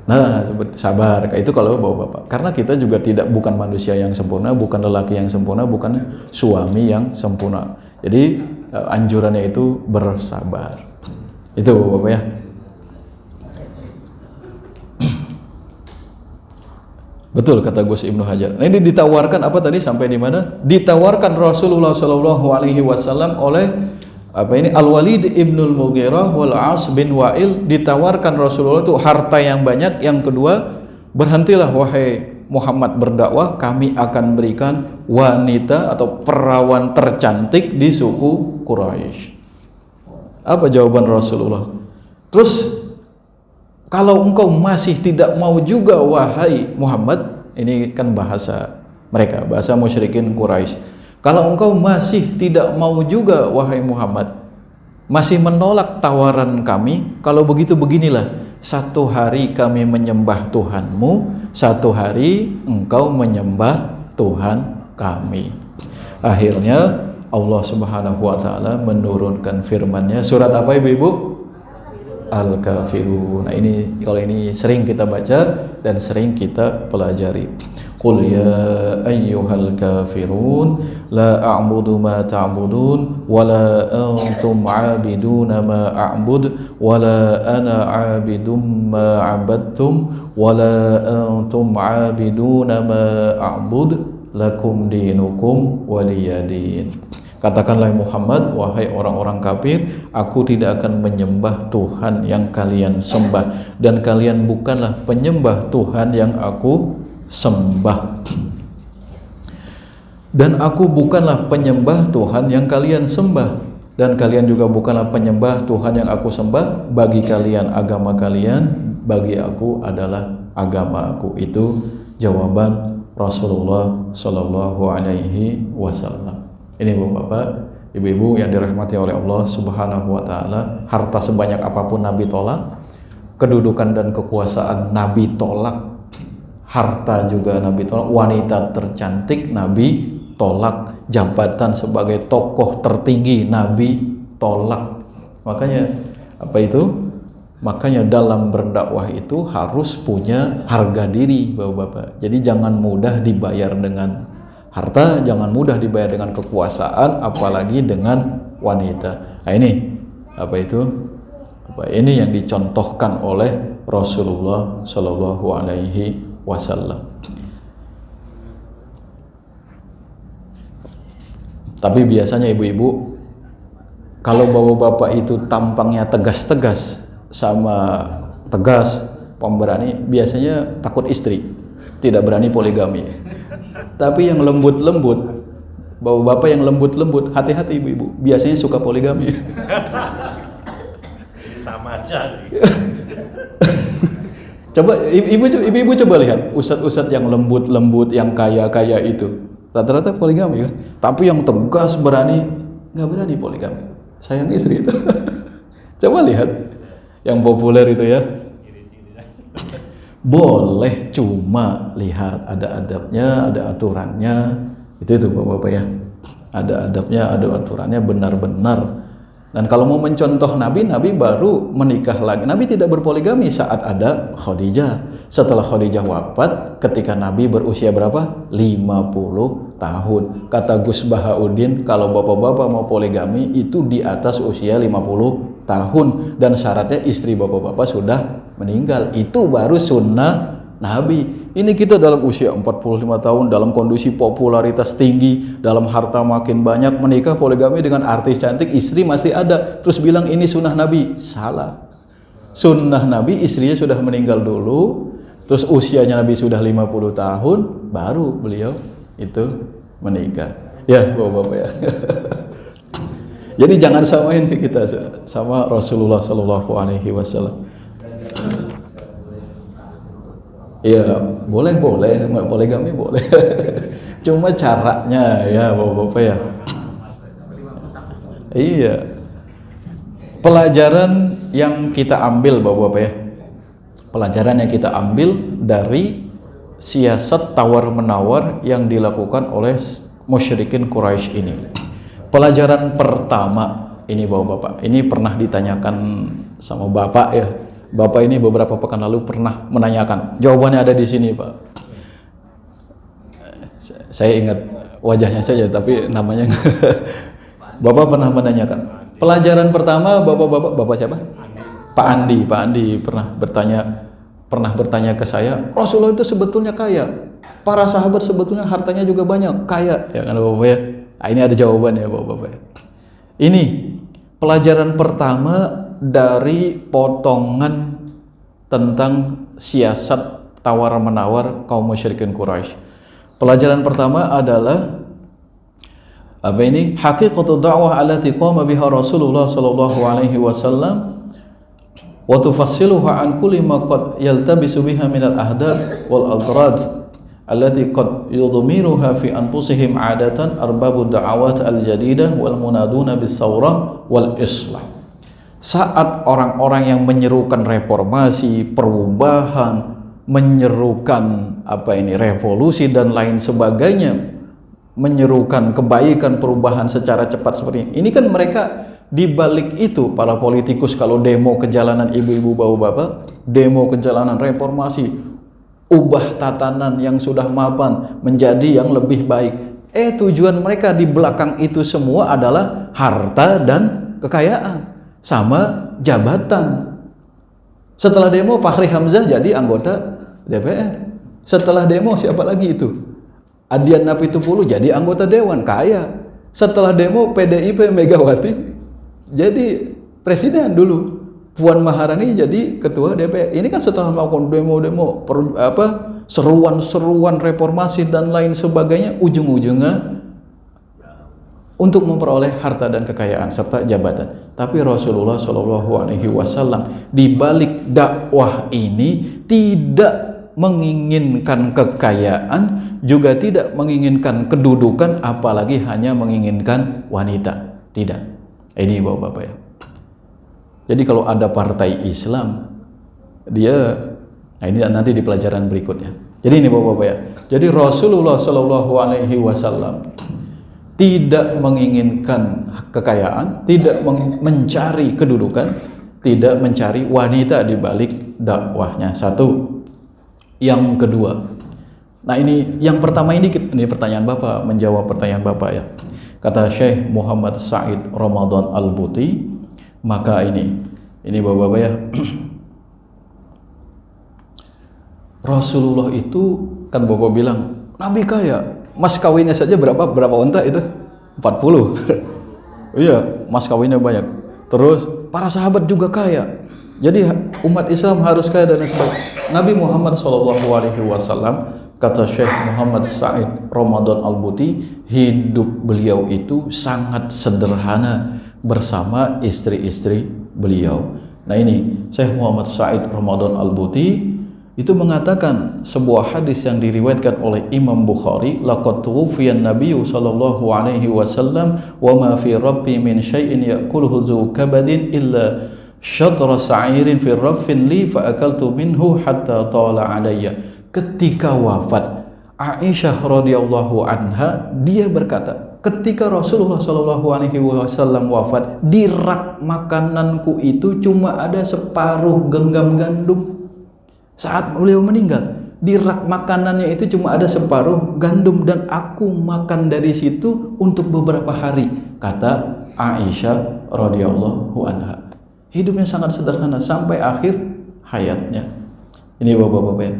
Nah, seperti sabar. Itu kalau bapak-bapak. Karena kita juga bukan manusia yang sempurna, bukan lelaki yang sempurna, bukan suami yang sempurna. Jadi anjurannya itu bersabar. Itu bapak ya. Betul kata Gus Ibnu Hajar. Nah, ini ditawarkan apa tadi sampai di mana? Ditawarkan Rasulullah Shallallahu Alaihi Wasallam oleh Al-Walid ibnul Mughirah wal As bin Wa'il, ditawarkan Rasulullah itu harta yang banyak. Yang kedua, berhentilah wahai Muhammad berdakwah, kami akan berikan wanita atau perawan tercantik di suku Quraisy. Apa jawaban Rasulullah? Terus, kalau engkau masih tidak mau juga wahai Muhammad, ini kan bahasa mereka, bahasa musyrikin Quraisy. Kalau engkau masih tidak mau juga wahai Muhammad, masih menolak tawaran kami. Kalau begitu beginilah, satu hari kami menyembah Tuhanmu, satu hari engkau menyembah Tuhan kami. Akhirnya Allah Subhanahu wa taala menurunkan firman-Nya, surat apa Ibu-ibu? Al-Kafirun. Nah, kalau ini sering kita baca dan sering kita pelajari. Qul ya ayyuhal kafirun la a'budu ma ta'budun wa la antum 'abiduna ma a'bud wa la ana 'abidum ma 'abadtum wa la antum 'abiduna ma a'bud lakum dinukum waliyadin. Katakanlah Muhammad, wahai orang-orang kafir, aku tidak akan menyembah Tuhan yang kalian sembah, dan kalian bukanlah penyembah Tuhan yang aku sembah. Dan aku bukanlah penyembah Tuhan yang kalian sembah, dan kalian juga bukanlah penyembah Tuhan yang aku sembah. Bagi kalian agama kalian, bagi aku adalah agama aku. Itu jawaban Rasulullah Shallallahu Alaihi Wasallam. Ini Bapak-bapak, Ibu-ibu yang dirahmati oleh Allah Subhanahu wa taala, harta sebanyak apapun Nabi tolak, kedudukan dan kekuasaan Nabi tolak, harta juga Nabi tolak, wanita tercantik Nabi tolak, jabatan sebagai tokoh tertinggi Nabi tolak. Makanya apa itu? Makanya dalam berdakwah itu harus punya harga diri Bapak-bapak. Jadi jangan mudah dibayar dengan harta, jangan mudah dibayar dengan kekuasaan, apalagi dengan wanita. Nah ini apa itu? Ini yang dicontohkan oleh Rasulullah Shallallahu Alaihi Wasallam. Tapi biasanya ibu-ibu, kalau bapak-bapak itu tampangnya tegas-tegas sama tegas, pemberani, biasanya takut istri, tidak berani poligami. Tapi yang lembut-lembut, bapak-bapak yang lembut-lembut, hati-hati ibu-ibu, biasanya suka poligami. Sama aja. Coba ibu coba lihat ustadz-ustadz yang lembut-lembut, yang kaya-kaya itu, rata-rata poligami kan. Tapi yang tegas berani, nggak berani poligami. Sayang istri itu. Coba lihat yang populer itu ya. Boleh, cuma lihat ada adabnya, ada aturannya. Itu Bapak-bapak ya. Ada adabnya, ada aturannya, benar-benar. Dan kalau mau mencontoh Nabi baru menikah lagi. Nabi tidak berpoligami saat ada Khadijah. Setelah Khadijah wafat, ketika Nabi berusia berapa? 50 tahun. Kata Gus Bahauddin, kalau bapak-bapak mau poligami itu di atas usia 50 tahun. Dan syaratnya istri bapak-bapak sudah meninggal. Itu baru sunnah Nabi. Ini kita dalam usia 45 tahun, dalam kondisi popularitas tinggi, dalam harta makin banyak, menikah poligami dengan artis cantik, istri masih ada, terus bilang ini sunnah Nabi. Salah. Sunnah Nabi istrinya sudah meninggal dulu, terus usianya Nabi sudah 50 tahun, baru beliau itu menikah. Ya Bapak-bapak ya. Jadi jangan samain sih kita sama Rasulullah Shallallahu Alaihi Wasallam. Iya, boleh, poligami boleh. Cuma caranya ya Bapak-bapak ya. Iya. Pelajaran yang kita ambil Bapak-bapak ya. Pelajaran yang kita ambil dari siasat tawar-menawar yang dilakukan oleh musyrikin Quraisy ini. Pelajaran pertama ini Bapak-bapak, ini pernah ditanyakan sama Bapak ya. Bapak ini beberapa pekan lalu pernah menanyakan. Jawabannya ada di sini, Pak. Saya ingat wajahnya saja, tapi namanya Bapak pernah menanyakan. Pelajaran pertama, Bapak siapa? Pak Andi pernah bertanya ke saya, Rasulullah itu sebetulnya kaya. Para sahabat sebetulnya hartanya juga banyak, kaya, ya kan Bapak ya? Nah, ini ada jawabannya Bapak. Ini pelajaran pertama dari potongan tentang siasat tawar-menawar kaum musyrikin Quraisy. Pelajaran pertama adalah apa ini? Haqiqatu da'wah allati qama biha Rasulullah sallallahu alaihi wasallam wa tufassiluha an kulli ma qad yaltabisu biha min al-ahdab wal aghrad allati qad yudmiruha fi anfusihim 'adatan arbabud da'awat al-jadidah wal munaduna bis-sawrah wal islah. Saat orang-orang yang menyerukan reformasi, perubahan, menyerukan revolusi dan lain sebagainya, menyerukan kebaikan, perubahan secara cepat seperti ini kan mereka di balik itu para politikus kalau demo ke jalanan, ibu-ibu bapak-bapak demo ke jalanan reformasi, ubah tatanan yang sudah mapan menjadi yang lebih baik. Tujuan mereka di belakang itu semua adalah harta dan kekayaan sama jabatan. Setelah demo Fahri Hamzah jadi anggota DPR. Setelah demo siapa lagi itu? Adian Napitupulu jadi anggota dewan, kaya. Setelah demo PDIP Megawati jadi presiden dulu. Puan Maharani jadi ketua DPR. Ini kan setelah melakukan demo-demo, seruan-seruan reformasi dan lain sebagainya, ujung-ujungnya untuk memperoleh harta dan kekayaan serta jabatan. Tapi Rasulullah SAW di balik dakwah ini tidak menginginkan kekayaan, juga tidak menginginkan kedudukan, apalagi hanya menginginkan wanita. Tidak. Ini bapak-bapak ya. Jadi kalau ada partai Islam, ini nanti di pelajaran berikutnya. Jadi ini bapak-bapak ya. Jadi Rasulullah SAW tidak menginginkan kekayaan, tidak mencari kedudukan, tidak mencari wanita di balik dakwahnya. Satu. Yang kedua, ini yang pertama ini pertanyaan Bapak, menjawab pertanyaan Bapak ya. Kata Syekh Muhammad Said Ramadan Al-Buti, maka ini bapak-bapak ya, Rasulullah itu kan bapak bilang Nabi kaya, mas kawinnya saja berapa unta itu? 40. Iya, mas kawinnya banyak. Terus para sahabat juga kaya. Jadi umat Islam harus kaya dan sebagainya. Nabi Muhammad SAW, kata Syekh Muhammad Said Ramadan Al-Buti, hidup beliau itu sangat sederhana bersama istri-istri beliau. Nah ini Syekh Muhammad Said Ramadan Al-Buti itu mengatakan sebuah hadis yang diriwayatkan oleh Imam Bukhari, laqad tuwfiyan nabiyyu sallallahu alaihi wasallam wa ma fi rabbi min syai'in ya'kuluhu dzu kabadin illa syatra sa'irin fi raffin li fa akaltu minhu hatta tala alayya. Ketika wafat Aisyah radhiyallahu anha, dia berkata, ketika Rasulullah sallallahu alaihi wasallam wafat, di rak makananku itu cuma ada separuh genggam gandum. Saat beliau meninggal, di rak makanannya itu cuma ada separuh gandum dan aku makan dari situ untuk beberapa hari, kata Aisyah radhiyallahu anha. Hidupnya sangat sederhana sampai akhir hayatnya. Ini bapak-bapak ya.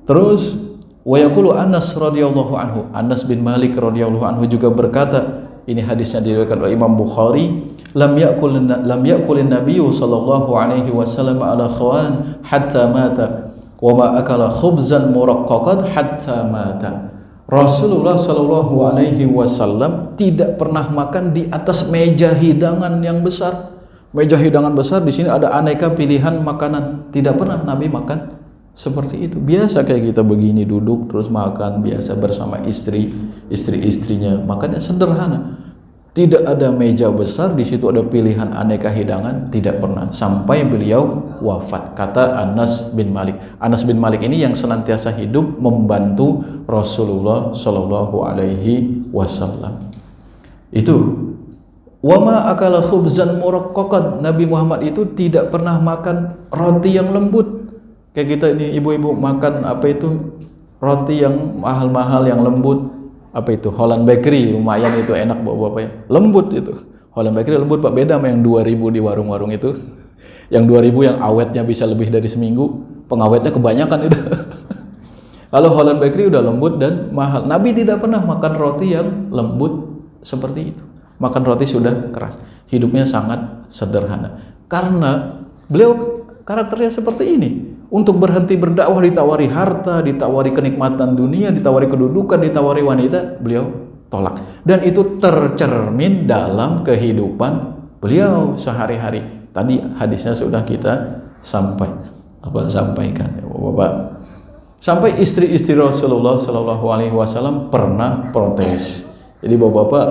Terus wa yaqulu Anas radhiyallahu anhu, Anas bin Malik radhiyallahu anhu juga berkata, ini hadisnya diriwayatkan oleh Imam Bukhari, lam ya'kulin nabiyyu sallallahu alaihi wasallam ala khawan hatta mata wa ma akala khubzan muraqqaqan hatta mata. Rasulullah sallallahu alaihi wasallam tidak pernah makan di atas meja hidangan yang besar. Meja hidangan besar, di sini ada aneka pilihan makanan. Tidak pernah Nabi makan seperti itu. Biasa kayak kita begini duduk terus makan biasa bersama istri-istrinya. Makannya sederhana. Tidak ada meja besar, di situ ada pilihan aneka hidangan, tidak pernah sampai beliau wafat, kata Anas bin Malik. Anas bin Malik ini yang senantiasa hidup membantu Rasulullah sallallahu alaihi wasallam. Itu wama akala khubzan muraqqaqan, Nabi Muhammad itu tidak pernah makan roti yang lembut. Kayak kita ini ibu-ibu makan roti yang mahal-mahal yang lembut. Holland Bakery, lumayan itu enak bapak-bapak ya. Lembut itu. Holland Bakery lembut Pak, beda sama yang 2000 di warung-warung itu. Yang 2000 yang awetnya bisa lebih dari seminggu, pengawetnya kebanyakan itu. Kalau Holland Bakery udah lembut dan mahal. Nabi tidak pernah makan roti yang lembut seperti itu. Makan roti sudah keras. Hidupnya sangat sederhana. Karena beliau karakternya seperti ini. Untuk berhenti berdakwah ditawari harta, ditawari kenikmatan dunia, ditawari kedudukan, ditawari wanita, beliau tolak. Dan itu tercermin dalam kehidupan beliau sehari-hari. Tadi hadisnya sudah kita sampaikan ya Bapak. Sampai istri-istri Rasulullah SAW pernah protes. Jadi Bapak-bapak,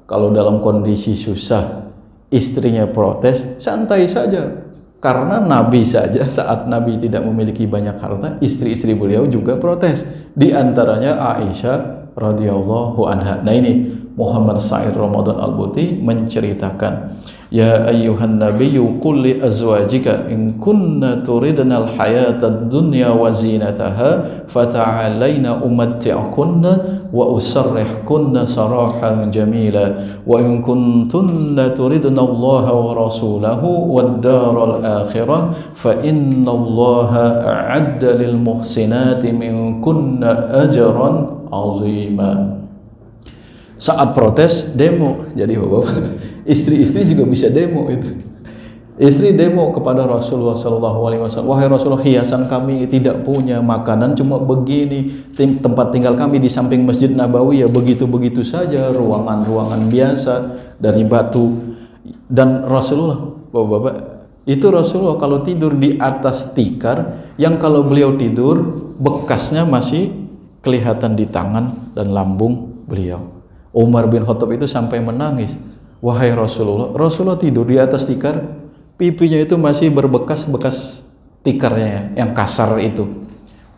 kalau dalam kondisi susah, istrinya protes, santai saja. Karena Nabi saja saat Nabi tidak memiliki banyak harta, istri-istri beliau juga protes. Di antaranya Aisyah radhiyallahu anha. Nah ini Muhammad Said Ramadan Al-Buti menceritakan, ya ayyuhan nabiyyu qul li azwajika in kunna turidna al-hayata ad-dunya wa zinataha fata'alaina umatti'kunna wa usarrihkunna sarahan jamila wa in kuntunna turidna Allah wa rasulahu wad-daral akhirah fa inna Allah a'adda lil muhsinati minkunna ajran 'azima. Saat protes demo. Jadi bapak-bapak, istri-istri juga bisa demo itu. Istri demo kepada Rasulullah SAW, wahai Rasulullah, hiasan kami tidak punya, makanan cuma begini, tempat tinggal kami di samping Masjid Nabawi ya begitu-begitu saja, ruangan-ruangan biasa dari batu. Dan Rasulullah, bapak-bapak, itu Rasulullah kalau tidur di atas tikar yang kalau beliau tidur bekasnya masih kelihatan di tangan dan lambung beliau. Umar bin Khattab itu sampai menangis, wahai Rasulullah, Rasulullah tidur di atas tikar, pipinya itu masih berbekas-bekas tikarnya yang kasar itu.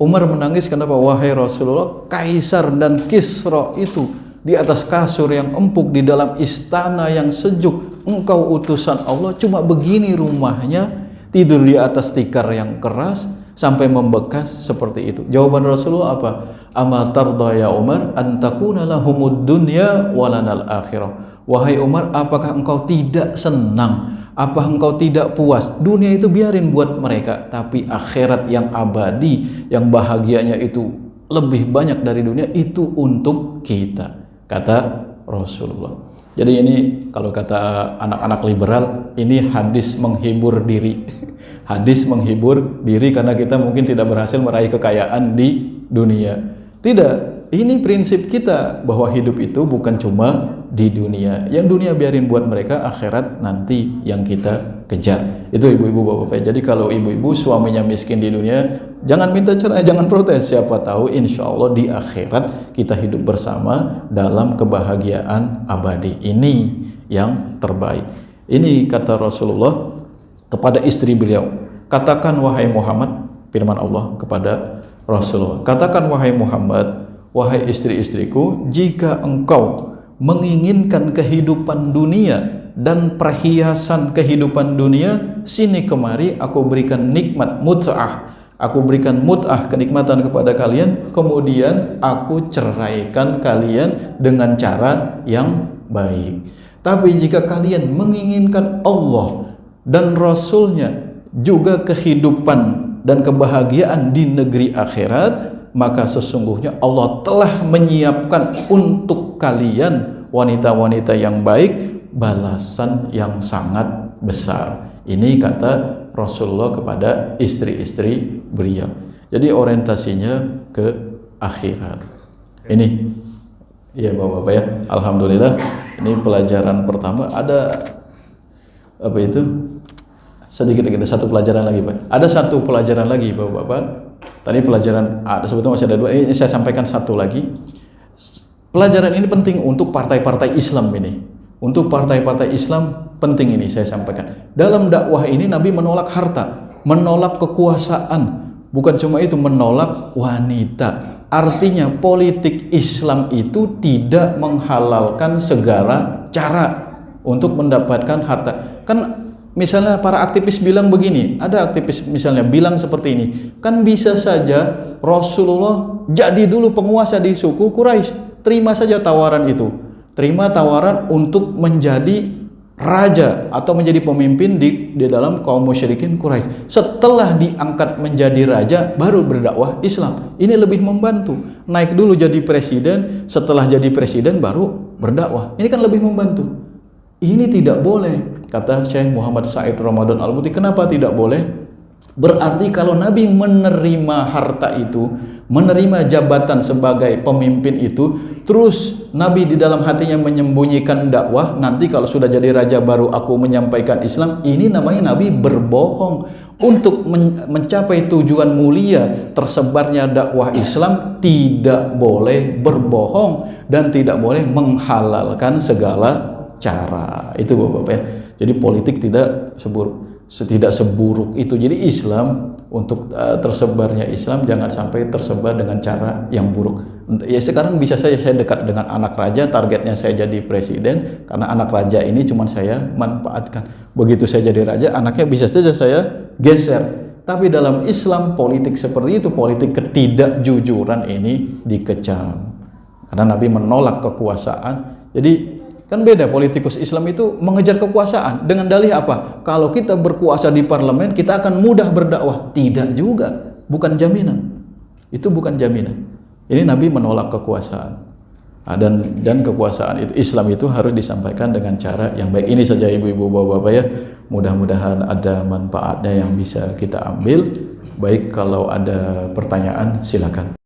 Umar menangis, kenapa? Wahai Rasulullah, Kaisar dan Kisra itu di atas kasur yang empuk di dalam istana yang sejuk, engkau utusan Allah cuma begini rumahnya, tidur di atas tikar yang keras sampai membekas seperti itu. Jawaban Rasulullah apa? Ama tarda ya Umar an takuna lahumud dunya walanal akhirah. Wahai Umar, apakah engkau tidak senang? Apa engkau tidak puas? Dunia itu biarin buat mereka, tapi akhirat yang abadi, yang bahagianya itu lebih banyak dari dunia, itu untuk kita, kata Rasulullah. Jadi ini kalau kata anak-anak liberal, ini hadis menghibur diri. Hadis menghibur diri karena kita mungkin tidak berhasil meraih kekayaan di dunia. Tidak, ini prinsip kita bahwa hidup itu bukan cuma di dunia. Yang dunia biarin buat mereka, akhirat nanti yang kita kejar. Itu ibu-ibu bapak-bapak. Jadi kalau ibu-ibu suaminya miskin di dunia, jangan minta cerai, jangan protes. Siapa tahu insya Allah di akhirat kita hidup bersama dalam kebahagiaan abadi. Ini yang terbaik. Ini kata Rasulullah kepada istri beliau, katakan wahai Muhammad, firman Allah kepada Rasulullah, katakan wahai Muhammad, wahai istri-istriku, jika engkau menginginkan kehidupan dunia dan perhiasan kehidupan dunia, sini kemari aku berikan nikmat mut'ah, aku berikan mut'ah, kenikmatan kepada kalian, kemudian aku ceraikan kalian dengan cara yang baik. Tapi jika kalian menginginkan Allah dan Rasulnya, juga kehidupan dan kebahagiaan di negeri akhirat, maka sesungguhnya Allah telah menyiapkan untuk kalian wanita-wanita yang baik balasan yang sangat besar. Ini kata Rasulullah kepada istri-istri beliau. Jadi orientasinya ke akhirat. Ini ya bapak-bapak ya, alhamdulillah ini pelajaran pertama. Ada apa itu? Sedikit lagi, ada satu pelajaran lagi Pak. Ada satu pelajaran lagi bapak-bapak. Tadi pelajaran ada, sebetulnya masih ada dua. Ini saya sampaikan satu lagi. Pelajaran ini penting untuk partai-partai Islam ini. Untuk partai-partai Islam penting ini saya sampaikan. Dalam dakwah ini Nabi menolak harta, menolak kekuasaan. Bukan cuma itu, menolak wanita. Artinya politik Islam itu tidak menghalalkan segala cara untuk mendapatkan harta. Kan misalnya para aktivis bilang begini, ada aktivis misalnya bilang seperti ini, kan bisa saja Rasulullah jadi dulu penguasa di suku Quraisy, terima saja tawaran itu, terima tawaran untuk menjadi raja atau menjadi pemimpin di dalam kaum musyrikin Quraisy. Setelah diangkat menjadi raja baru berdakwah Islam. Ini lebih membantu. Naik dulu jadi presiden, setelah jadi presiden baru berdakwah. Ini kan lebih membantu. Ini tidak boleh, kata Syekh Muhammad Said Ramadan Al-Buti. Kenapa tidak boleh? Berarti kalau Nabi menerima harta itu, menerima jabatan sebagai pemimpin itu, terus Nabi di dalam hatinya menyembunyikan dakwah, nanti kalau sudah jadi raja baru aku menyampaikan Islam, ini namanya Nabi berbohong. Untuk mencapai tujuan mulia tersebarnya dakwah Islam, tidak boleh berbohong dan tidak boleh menghalalkan segala cara. Itu Bapak ya. Jadi politik tidak seburuk itu. Jadi Islam, untuk tersebarnya Islam jangan sampai tersebar dengan cara yang buruk. Ya sekarang bisa saya dekat dengan anak raja, targetnya saya jadi presiden, karena anak raja ini cuma saya manfaatkan. Begitu saya jadi raja, anaknya bisa saja saya geser. Tapi dalam Islam politik seperti itu, politik ketidakjujuran ini dikecam. Karena Nabi menolak kekuasaan. Jadi kan beda, politikus Islam itu mengejar kekuasaan dengan dalih apa? Kalau kita berkuasa di parlemen, kita akan mudah berdakwah. Tidak juga, bukan jaminan. Itu bukan jaminan. Ini Nabi menolak kekuasaan. Dan kekuasaan itu, Islam itu harus disampaikan dengan cara yang baik. Ini saja ibu-ibu, bapak-bapak ya. Mudah-mudahan ada manfaatnya yang bisa kita ambil. Baik, kalau ada pertanyaan silakan.